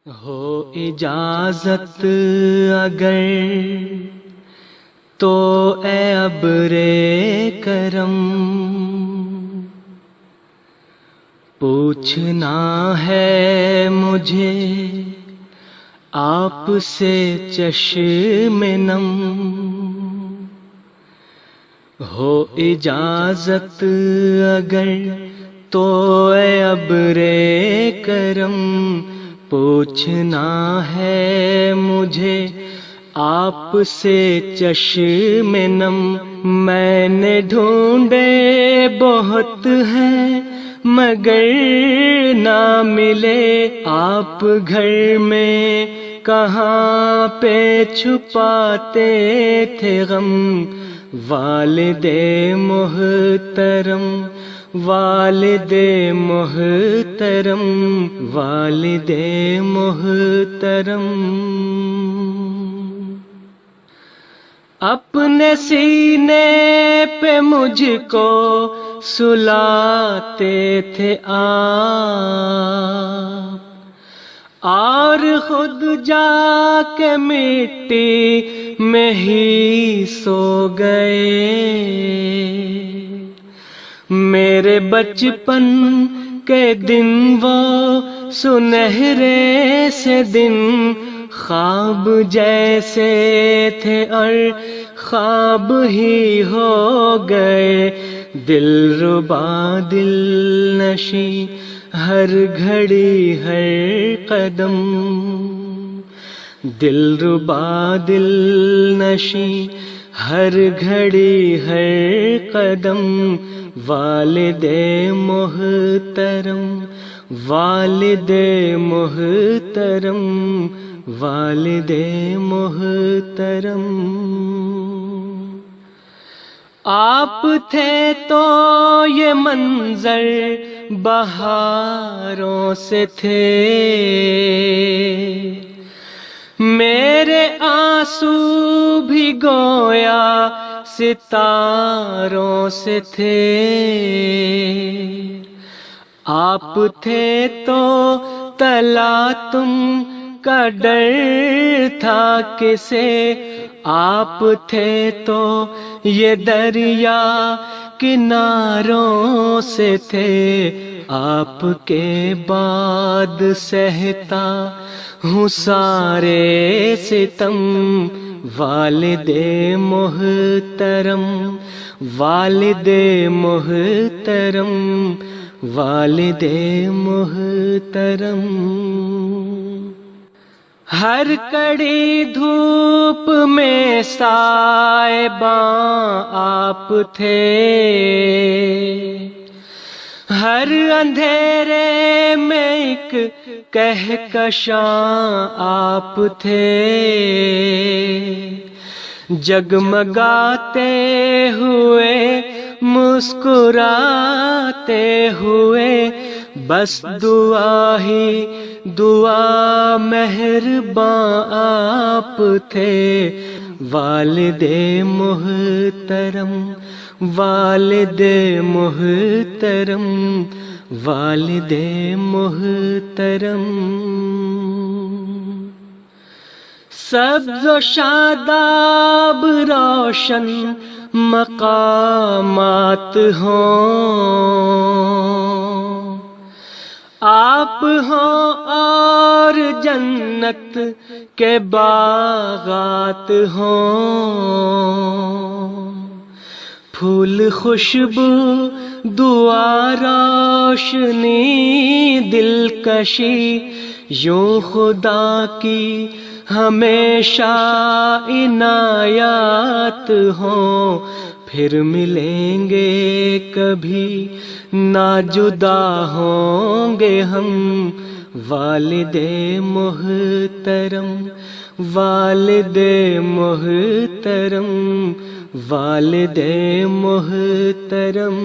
ہو اجازت اگر تو اے ابر کرم پوچھنا ہے مجھے آپ سے چشم نم ہو اجازت اگر تو اے ابر کرم پوچھنا ہے مجھے آپ سے چشم نم میں نے ڈھونڈے بہت ہیں مگر نہ ملے آپ گھر میں کہاں پہ چھپاتے تھے غم والد محترم والد محترم والد محترم اپنے سینے پہ مجھ کو سلاتے تھے آپ اور خود جا کے مٹی میں ہی سو گئے میرے بچپن کے دن وہ سنہرے سے دن خواب جیسے تھے اور خواب ہی ہو گئے دل ربا دل نشی ہر گھڑی ہر قدم دل ربا دل نشی ہر گھڑی ہر قدم والد محترم والد محترم والد محترم آپ تھے تو یہ منظر بہاروں سے تھے میرے آنسو بھی گویا ستاروں سے تھے آپ تھے تو تلا تم کا ڈر تھا کسے آپ تھے تو یہ دریا کناروں سے تھے آپ کے بعد سہتا ہوں سارے ستم والد محترم والد محترم والد محترم ہر کڑی دھوپ میں سائباں آپ تھے ہر اندھیرے میں ایک کہکشاں آپ تھے جگمگاتے ہوئے مسکراتے ہوئے بس دعا ہی دعا مہرباں آپ تھے والد محترم والد محترم والد محترم سبز و شاداب روشن مقامات ہوں آپ ہوں اور جنت کے باغات ہوں پھول خوشبو دعا روشنی دلکشی یوں خدا کی ہمیشہ عنایات ہوں پھر ملیں گے کبھی نہ جدا ہوں گے ہم والد محترم والد محترم والد محترم